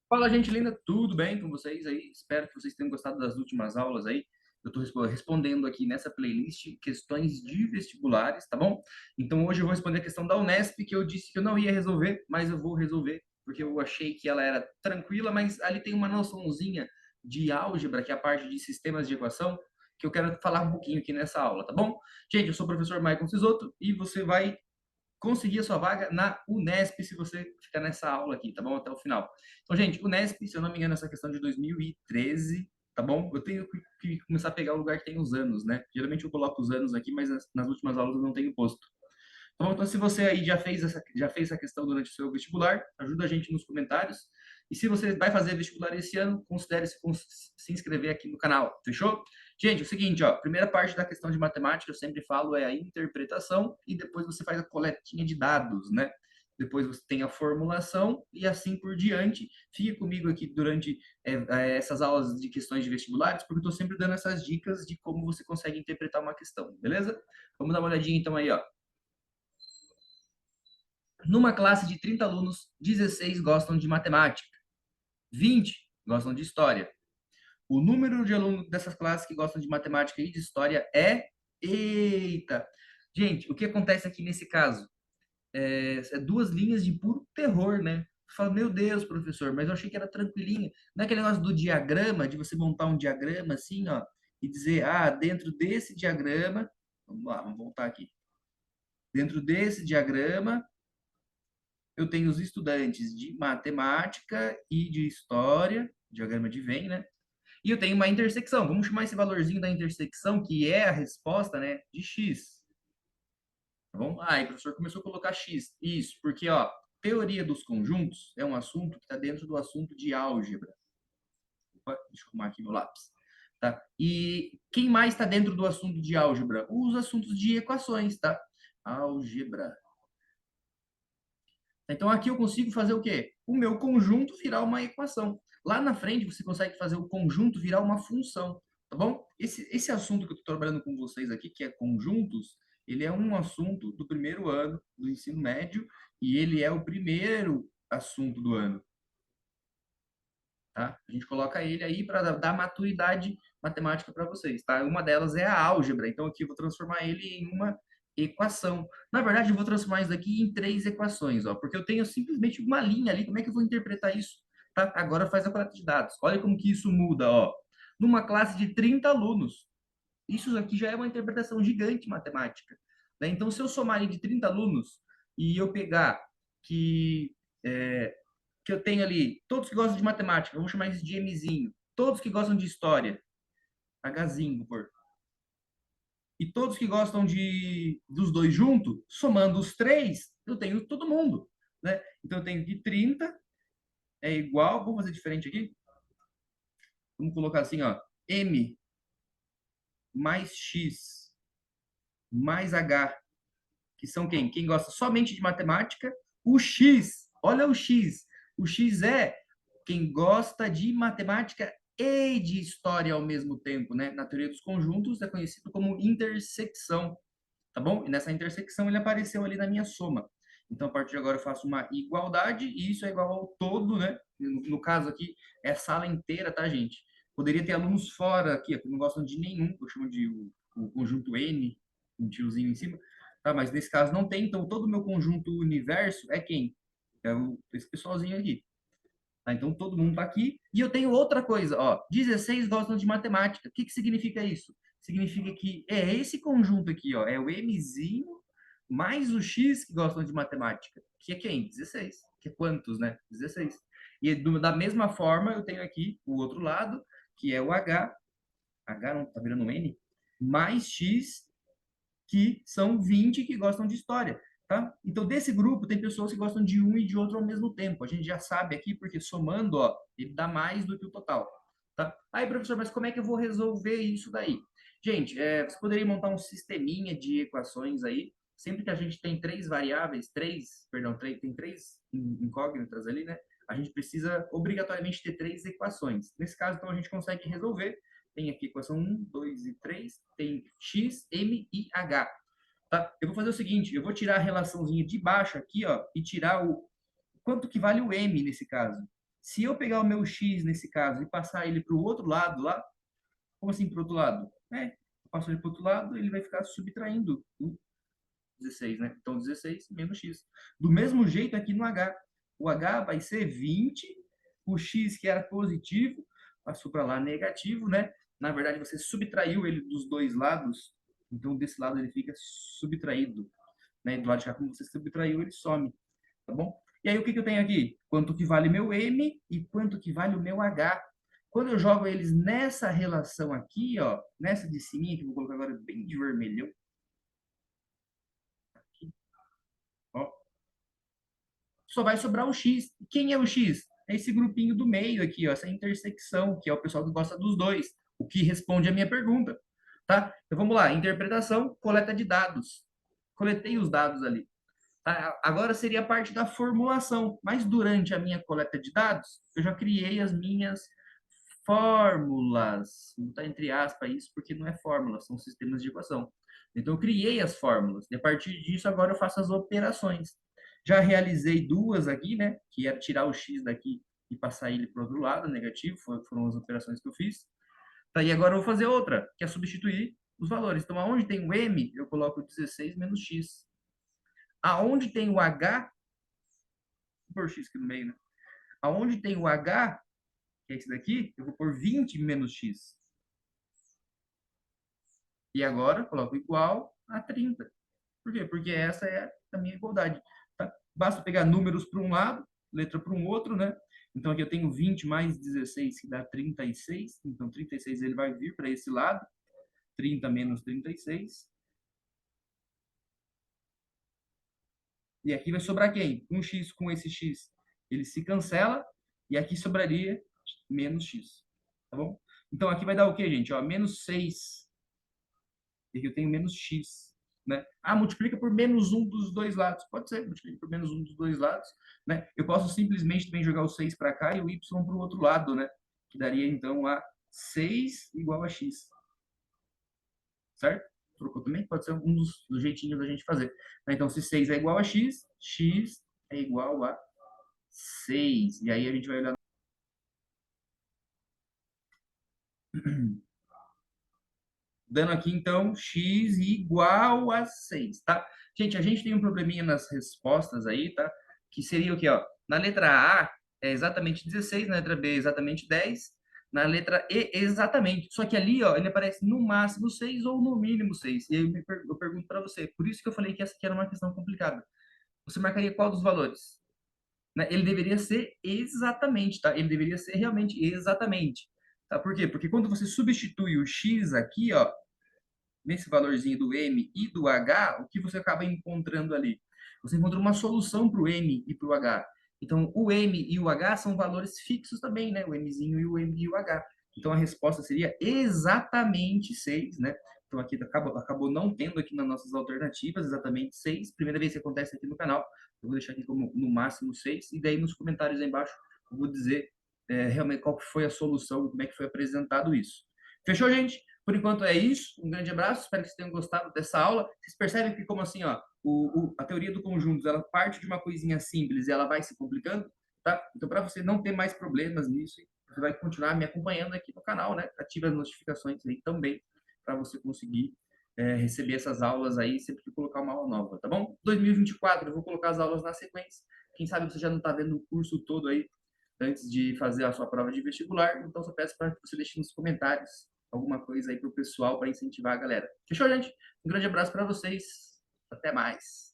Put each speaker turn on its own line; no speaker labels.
Fala, gente linda, tudo bem com vocês aí? Espero que vocês tenham gostado das últimas aulas aí. Eu estou respondendo aqui nessa playlist questões de vestibulares, tá bom? Então hoje eu vou responder a questão da Unesp, que eu disse que eu não ia resolver, mas eu vou resolver, porque eu achei que ela era tranquila, mas ali tem uma noçãozinha de álgebra, que é a parte de sistemas de equação, que eu quero falar um pouquinho aqui nessa aula, tá bom? Gente, eu sou o professor Maicon Cisoto e você vai conseguir a sua vaga na Unesp se você ficar nessa aula aqui, tá bom? Até o final. Então, gente, Unesp, se eu não me engano, essa questão de 2013, tá bom? Eu tenho que começar a pegar o lugar que tem os anos, né? Geralmente eu coloco os anos aqui, mas nas últimas aulas eu não tenho posto. Tá bom? Então, se você aí já fez essa questão durante o seu vestibular, ajuda a gente nos comentários. E se você vai fazer vestibular esse ano, considere se inscrever aqui no canal, fechou? Gente, é o seguinte, ó, primeira parte da questão de matemática, eu sempre falo, é a interpretação e depois você faz a coletinha de dados, né? Depois você tem a formulação e assim por diante. Fique comigo aqui durante essas aulas de questões de vestibulares, porque eu estou sempre dando essas dicas de como você consegue interpretar uma questão, beleza? Vamos dar uma olhadinha então aí, ó. Numa classe de 30 alunos, 16 gostam de matemática, 20 gostam de história. O número de alunos dessas classes que gostam de matemática e de história é. Eita! Gente, o que acontece aqui nesse caso? É duas linhas de puro terror, né? Você fala, meu Deus, professor, mas eu achei que era tranquilinho. Não é aquele negócio do diagrama, de você montar um diagrama assim, ó, e dizer, ah, dentro desse diagrama, vamos lá, vamos voltar aqui. Dentro desse diagrama, eu tenho os estudantes de matemática e de história, diagrama de Venn, né? E eu tenho uma intersecção. Vamos chamar esse valorzinho da intersecção, que é a resposta, né, de x. Tá bom? Ah, e o professor começou a colocar x. Isso, porque, ó, teoria dos conjuntos é um assunto que está dentro do assunto de álgebra. Opa, deixa eu arrumar aqui meu lápis. Tá? E quem mais está dentro do assunto de álgebra? Os assuntos de equações, tá? Álgebra. Então aqui eu consigo fazer o quê? O meu conjunto virar uma equação. Lá na frente você consegue fazer o conjunto virar uma função, tá bom? Esse assunto que eu estou trabalhando com vocês aqui, que é conjuntos, ele é um assunto do primeiro ano do ensino médio e ele é o primeiro assunto do ano, tá? A gente coloca ele aí para dar maturidade matemática para vocês, tá? Uma delas é a álgebra, então aqui eu vou transformar ele em uma equação. Na verdade, eu vou transformar isso daqui em três equações, ó, porque eu tenho simplesmente uma linha ali, como é que eu vou interpretar isso? Tá? Agora faz a coleta de dados. Olha como que isso muda, ó. Numa classe de 30 alunos, isso aqui já é uma interpretação gigante matemática, né? Então, se eu somar ali de 30 alunos e eu pegar que é, que eu tenho ali, todos que gostam de matemática, vamos chamar isso de Mzinho, todos que gostam de história, Hzinho, vou pôr, e todos que gostam dos dois juntos, somando os três, eu tenho todo mundo, né? Então eu tenho que 30 é igual, vamos fazer diferente aqui? Vamos colocar assim, ó, M mais X mais H, que são quem? Quem gosta somente de matemática, o X, olha o X. O X é quem gosta de matemática e de história ao mesmo tempo, né? Na teoria dos conjuntos é conhecido como intersecção, tá bom? E nessa intersecção ele apareceu ali na minha soma. Então, a partir de agora eu faço uma igualdade e isso é igual ao todo, né? No caso aqui, é a sala inteira, tá, gente? Poderia ter alunos fora aqui, que não gostam de nenhum, eu chamo de o conjunto N, um tiozinho em cima, tá? Mas nesse caso não tem, então todo o meu conjunto universo é quem? Esse pessoalzinho aqui. Tá? Então todo mundo está aqui. E eu tenho outra coisa, ó. 16 gostam de matemática. O que, que significa isso? Significa que é esse conjunto aqui, ó. É o Mzinho mais o X que gostam de matemática. Que é quem? 16. Que é quantos, né? 16. E da mesma forma, eu tenho aqui o outro lado, que é o H. H não tá virando um N. Mais X, que são 20 que gostam de história. Tá? Então, desse grupo, tem pessoas que gostam de um e de outro ao mesmo tempo. A gente já sabe aqui, porque somando, ó, ele dá mais do que o total. Tá? Aí, professor, mas como é que eu vou resolver isso daí? Gente, você poderia montar um sisteminha de equações aí. Sempre que a gente tem três variáveis, tem três incógnitas ali, né? A gente precisa obrigatoriamente ter três equações. Nesse caso, então, a gente consegue resolver. Tem aqui equação 1, 2 e 3. Tem x, m e h. Tá? Eu vou fazer o seguinte, eu vou tirar a relaçãozinha de baixo aqui, ó, e tirar o quanto que vale o m nesse caso. Se eu pegar o meu x nesse caso e passar ele para o outro lado lá, como assim para o outro lado? Eu passo ele para o outro lado, ele vai ficar subtraindo o 16, né? Então 16 menos x. Do mesmo jeito aqui no h. O h vai ser 20, o x que era positivo passou para lá negativo, né? Na verdade, você subtraiu ele dos dois lados, então desse lado ele fica subtraído, né? Do lado de cá, como você subtraiu, ele some, tá bom? E aí, o que, que eu tenho aqui? Quanto que vale meu M e quanto que vale o meu H. Quando eu jogo eles nessa relação aqui, ó, nessa de cima, que eu vou colocar agora bem de vermelhão, aqui, ó, só vai sobrar o X. Quem é o X? É esse grupinho do meio aqui, ó, essa intersecção, que é o pessoal que gosta dos dois, o que responde a minha pergunta, tá? Então vamos lá, interpretação, coleta de dados. Coletei os dados ali. Tá? Agora seria a parte da formulação, mas durante a minha coleta de dados, eu já criei as minhas fórmulas. Não está entre aspas isso, porque não é fórmula, são sistemas de equação. Então, eu criei as fórmulas. E a partir disso, agora eu faço as operações. Já realizei duas aqui, né? Que é tirar o x daqui e passar ele para o outro lado, negativo. Foram as operações que eu fiz. Tá, e agora eu vou fazer outra, que é substituir os valores. Então, aonde tem o m, eu coloco 16 menos x. Aonde tem o h, vou pôr x aqui no meio, né? Aonde tem o h, que é esse daqui, eu vou pôr 20 menos x. E agora coloco igual a 30. Por quê? Porque essa é a minha igualdade. Tá? Basta pegar números para um lado, letra para um outro, né? Então aqui eu tenho 20 mais 16, que dá 36. Então 36 ele vai vir para esse lado. 30 menos 36. E aqui vai sobrar quem? Um x com esse x, ele se cancela. E aqui sobraria menos x. Tá bom? Então aqui vai dar o quê, gente? Ó, menos 6. E aqui eu tenho menos x. Né? Ah, multiplica por menos um dos dois lados. Pode ser, multiplica por menos um dos dois lados. Né? Eu posso simplesmente também jogar o 6 para cá e o y para o outro lado, né? Que daria, então, a 6 igual a x. Certo? Trocou também? Pode ser um dos jeitinhos da gente fazer. Então, se 6 é igual a x, x é igual a 6. E aí a gente vai olhar. Dando aqui, então, x igual a 6, tá? Gente, a gente tem um probleminha nas respostas aí, tá? Que seria o quê, ó? Na letra A é exatamente 16, na letra B é exatamente 10, na letra E exatamente. Só que ali, ó, ele aparece no máximo 6 ou no mínimo 6. E aí eu pergunto para você, por isso que eu falei que essa aqui era uma questão complicada. Você marcaria qual dos valores? Né? Ele deveria ser exatamente, tá? Ele deveria ser realmente exatamente. Tá? Por quê? Porque quando você substitui o x aqui, ó, nesse valorzinho do M e do H, o que você acaba encontrando ali? Você encontra uma solução para o M e para o H. Então, o M e o H são valores fixos também, né? O Mzinho e o M e o H. Então, a resposta seria exatamente 6, né? Então, aqui acabou não tendo aqui nas nossas alternativas exatamente 6. Primeira vez que acontece aqui no canal. Eu vou deixar aqui como no máximo 6. E daí, nos comentários aí embaixo, eu vou dizer realmente qual que foi a solução, como é que foi apresentado isso. Fechou, gente? Por enquanto é isso. Um grande abraço. Espero que vocês tenham gostado dessa aula. Vocês percebem que, como assim, ó, a teoria do conjuntos, ela parte de uma coisinha simples e ela vai se complicando, tá? Então, para você não ter mais problemas nisso, você vai continuar me acompanhando aqui no canal, né? Ative as notificações aí também, para você conseguir receber essas aulas aí sempre que colocar uma aula nova, tá bom? 2024, eu vou colocar as aulas na sequência. Quem sabe você já não está vendo o curso todo aí antes de fazer a sua prova de vestibular. Então, só peço para que você deixe nos comentários alguma coisa aí para o pessoal, para incentivar a galera. Fechou, gente? Um grande abraço para vocês. Até mais.